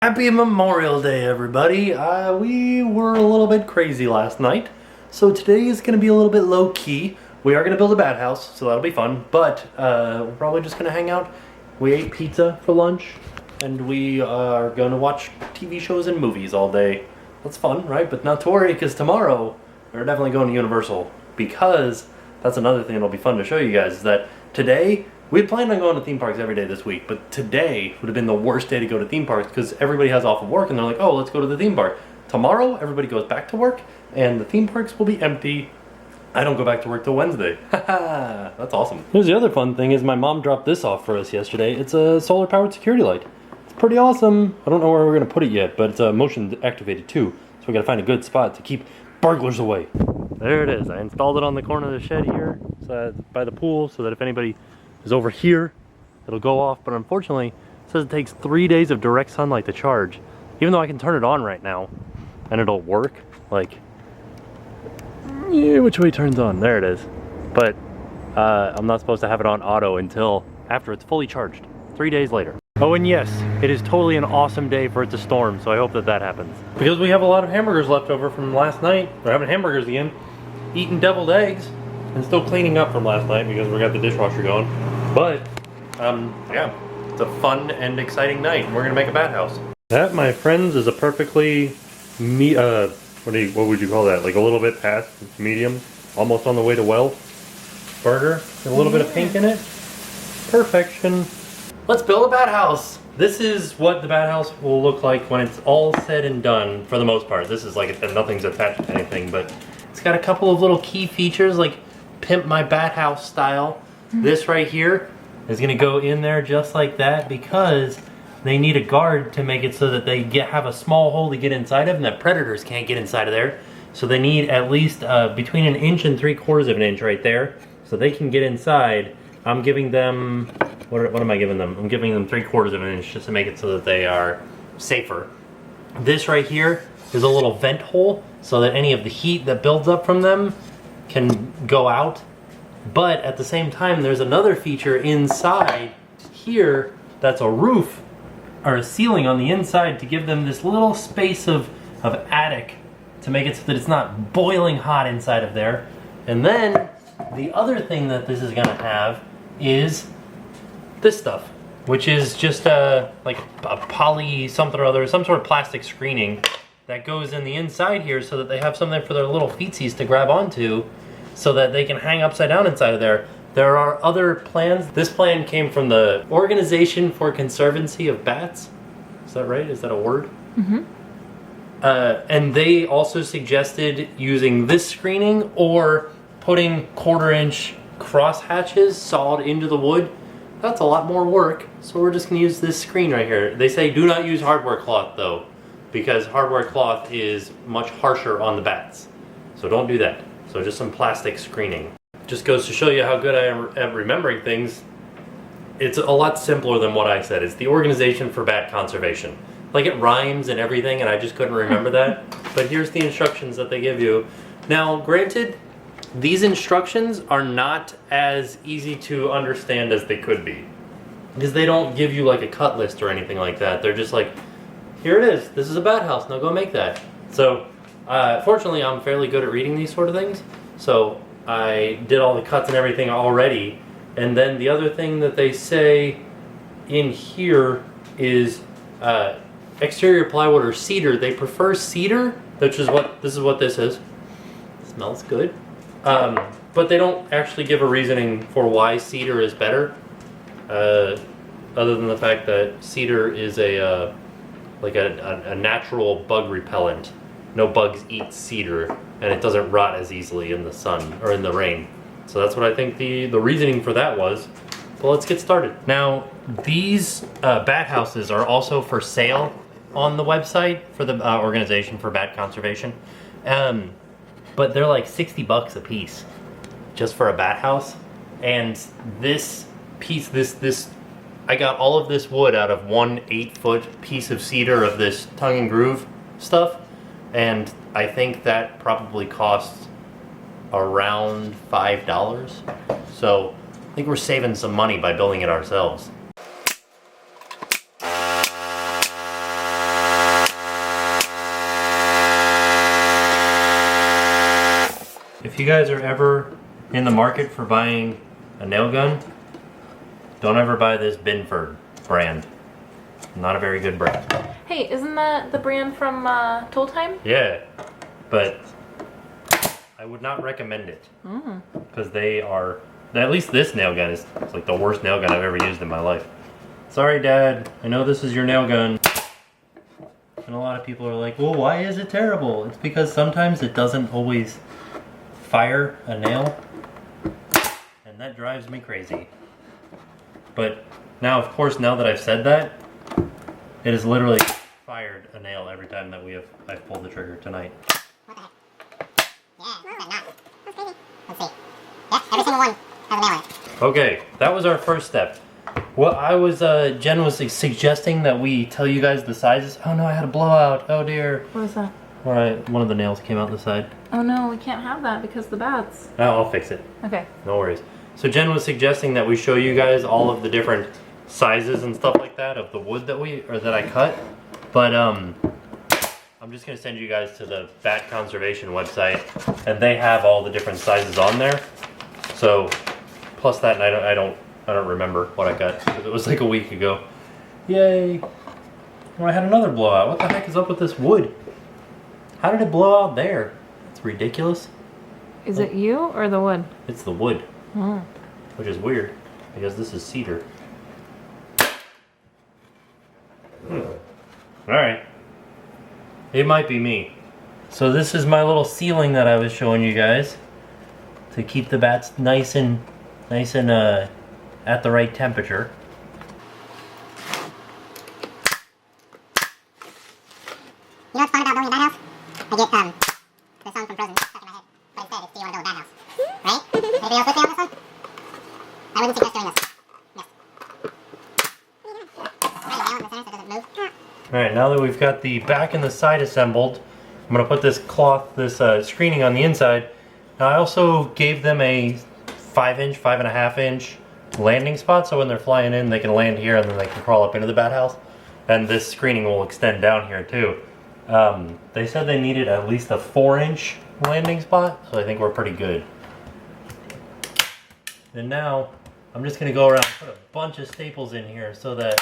Happy Memorial Day, everybody. We were a little bit crazy last night, so today is going to be a little bit low-key. We are going to build a bat house, so that'll be fun, but we're probably just going to hang out. We ate pizza for lunch, and we are going to watch TV shows and movies all day. That's fun, right? But not to worry, because tomorrow we're definitely going to Universal, because that's another thing that'll be fun to show you guys, is that today we had planned on going to theme parks every day this week, but today would have been the worst day to go to theme parks because everybody has off of work and they're like, oh, let's go to the theme park. Tomorrow, everybody goes back to work and the theme parks will be empty. I don't go back to work till Wednesday. Haha, that's awesome. Here's the other fun thing is my mom dropped this off for us yesterday. It's a solar powered security light. It's pretty awesome. I don't know where we're gonna put it yet, but it's motion activated too. So we gotta find a good spot to keep burglars away. There it is. I installed it on the corner of the shed here, so by the pool, so that if anybody is over here, it'll go off, but unfortunately it says it takes 3 days of direct sunlight to charge, even though I can turn it on right now and it'll work. Like, yeah, which way turns on? There it is. But I'm not supposed to have it on auto until after it's fully charged, 3 days later. Oh, and yes, it is totally an awesome day for it to storm, so I hope that that happens. Because we have a lot of hamburgers left over from last night. We're having hamburgers again, eating deviled eggs, and still cleaning up from last night because we got the dishwasher going. But, yeah, it's a fun and exciting night, and we're gonna make a bat house. That, my friends, is a perfectly, what would you call that? Like a little bit past medium, almost on the way to well burger. A little bit of pink in it. Perfection. Let's build a bat house. This is what the bat house will look like when it's all said and done, for the most part. This is like, nothing's attached to anything, but it's got a couple of little key features, like pimp my bat house style. This right here is gonna go in there just like that because they need a guard to make it so that they have a small hole to get inside of and that predators can't get inside of there. So they need at least between 1 inch and 3/4 of an inch right there so they can get inside. I'm giving them, what am I giving them? I'm giving them 3/4 of an inch just to make it so that they are safer. This right here is a little vent hole so that any of the heat that builds up from them can go out. But at the same time, there's another feature inside here that's a roof or a ceiling on the inside to give them this little space of attic to make it so that it's not boiling hot inside of there. And then the other thing that this is gonna have is this stuff, which is just like a poly something or other, some sort of plastic screening that goes in the inside here so that they have something for their little feetsies to grab onto so that they can hang upside down inside of there. There are other plans. This plan came from the Organization for Conservancy of Bats. Is that right? Is that a word? Mm-hmm. And they also suggested using this screening or putting 1/4 inch cross hatches sawed into the wood. That's a lot more work, so we're just gonna use this screen right here. They say do not use hardware cloth though, because hardware cloth is much harsher on the bats. So don't do that. So just some plastic screening. Just goes to show you how good I am at remembering things. It's a lot simpler than what I said. It's the Organization for Bat Conservation. Like, it rhymes and everything, and I just couldn't remember that. But here's the instructions that they give you. Now, granted, these instructions are not as easy to understand as they could be. Because they don't give you like a cut list or anything like that. They're just like, here it is. This is a bat house. Now go make that. So, fortunately, I'm fairly good at reading these sort of things. So I did all the cuts and everything already. And then the other thing that they say in here is exterior plywood or cedar. They prefer cedar, which is what this is. Smells good. But they don't actually give a reasoning for why cedar is better, other than the fact that cedar is a natural bug repellent. No bugs eat cedar, and it doesn't rot as easily in the sun or in the rain. So that's what I think the reasoning for that was. Well, let's get started. Now, these bat houses are also for sale on the website for the Organization for Bat Conservation. But they're like $60 a piece just for a bat house. And this piece, I got all of this wood out of one 8-foot piece of cedar of this tongue and groove stuff. And I think that probably costs around $5. So I think we're saving some money by building it ourselves. if you guys are ever in the market for buying a nail gun, don't ever buy this Binford brand. Not a very good brand. Hey, isn't that the brand from Tool Time? Yeah, but I would not recommend it. Because they are, at least this nail gun is like the worst nail gun I've ever used in my life. Sorry, Dad, I know this is your nail gun. And a lot of people are like, well, why is it terrible? It's because sometimes it doesn't always fire a nail. And that drives me crazy. But now, of course, now that I've said that, it has literally fired a nail every time that I've pulled the trigger tonight. What the heck? Yeah, not. That's crazy. Let's see. Yep, every single one has a nail in it. Okay, that was our first step. What I was, Jen was suggesting that we tell you guys the sizes. Oh no, I had a blowout. Oh dear. What is that? Alright, one of the nails came out the side. Oh no, we can't have that because the bats. Oh, I'll fix it. Okay. No worries. So Jen was suggesting that we show you guys all of the different sizes and stuff like that of the wood that I cut. But I'm just gonna send you guys to the Bat Conservation website, and they have all the different sizes on there. So plus that, and I don't remember what I cut because it was like a week ago. Yay! Well, I had another blowout. What the heck is up with this wood? How did it blow out there? It's ridiculous. Is it you or the wood? It's the wood, which is weird because this is cedar. Alright. It might be me. So this is my little ceiling that I was showing you guys to keep the bats nice and at the right temperature. You know what's fun about building a bat house? I get the song from Frozen stuck in my head, but instead it's Do You Want to Build a Bat House? Right? Anybody else with me on this one? I wouldn't suggest doing this. Yes. Right, nail it in the center so it doesn't move. Alright, now that we've got the back and the side assembled, I'm going to put this cloth, this screening on the inside. Now I also gave them a 5-inch, 5.5-inch landing spot, so when they're flying in they can land here and then they can crawl up into the bat house. And this screening will extend down here too. They said they needed at least a 4-inch landing spot, so I think we're pretty good. And now I'm just going to go around and put a bunch of staples in here so that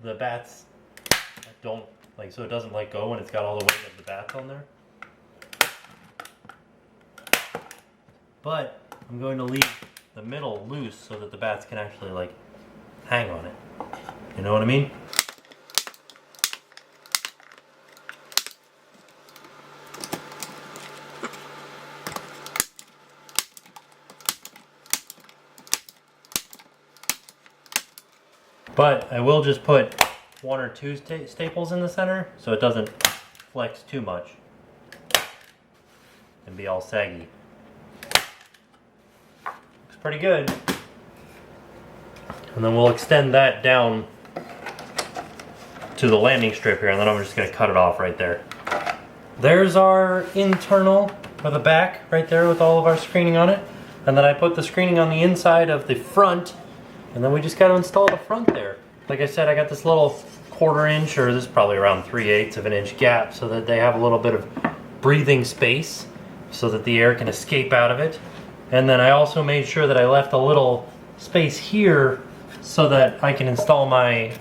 the bats don't, like, so it doesn't let go when it's got all the weight of the bats on there. But I'm going to leave the middle loose so that the bats can actually, like, hang on it. You know what I mean? But I will just put 1 or 2 staples in the center so it doesn't flex too much and be all saggy. Looks pretty good. And then we'll extend that down to the landing strip here, and then I'm just going to cut it off right there. There's our internal for the back right there with all of our screening on it. And then I put the screening on the inside of the front, and then we just got to install the front there. Like I said, I got this little 1/4 inch, or this is probably around 3/8 of an inch gap, so that they have a little bit of breathing space so that the air can escape out of it. And then I also made sure that I left a little space here so that I can install my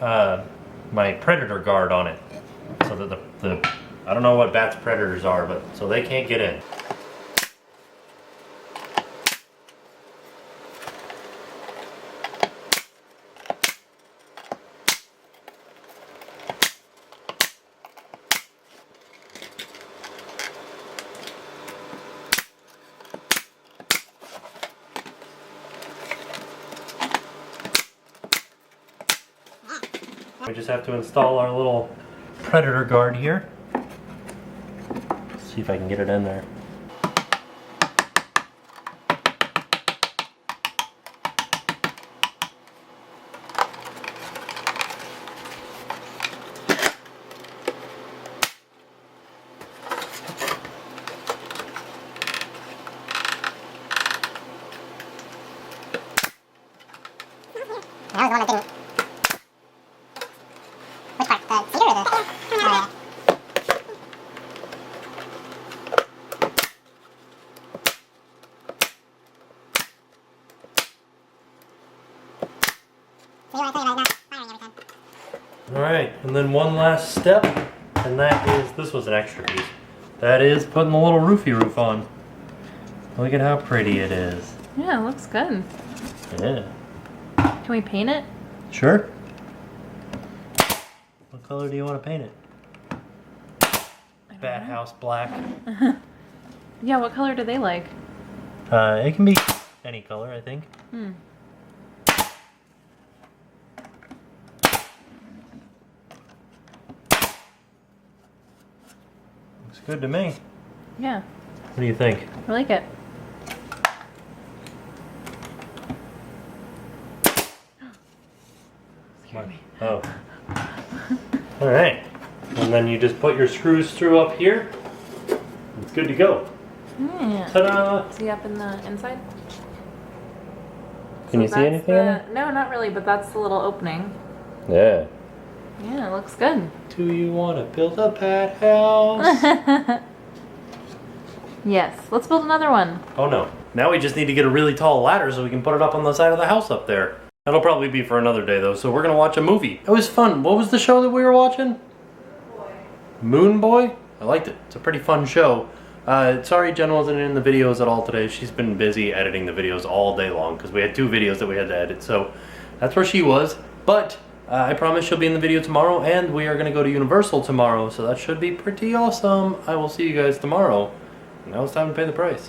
my predator guard on it, so that the I don't know what bats' predators are, but so they can't get in. We just have to install our little predator guard here. Let's see if I can get it in there. That was the one that didn't. Which part? The cedar or the... Oh, yeah. And then one last step, and that is, this was an extra piece. That is putting the little roofy roof on. Look at how pretty it is. Yeah, it looks good. Yeah. Can we paint it? Sure. What color do you want to paint it? Bat house black. Yeah, what color do they like? It can be any color, I think. Looks good to me. Yeah, What do you think? I like it. Scared me. Oh. Alright. And then you just put your screws through up here. It's good to go. Yeah. Ta-da! See up in the inside? Can you see that's anything in it? No, not really, but that's the little opening. Yeah. Yeah, it looks good. Do you want to build a bat house? Yes, let's build another one. Oh no. Now we just need to get a really tall ladder so we can put it up on the side of the house up there. That'll probably be for another day though, so we're gonna watch a movie. It was fun. What was the show that we were watching? Moon Boy? I liked it. It's a pretty fun show. Sorry Jen wasn't in the videos at all today. She's been busy editing the videos all day long because we had 2 videos that we had to edit, so that's where she was. But I promise she'll be in the video tomorrow, and we are going to go to Universal tomorrow, so that should be pretty awesome. I will see you guys tomorrow. Now it's time to pay the price.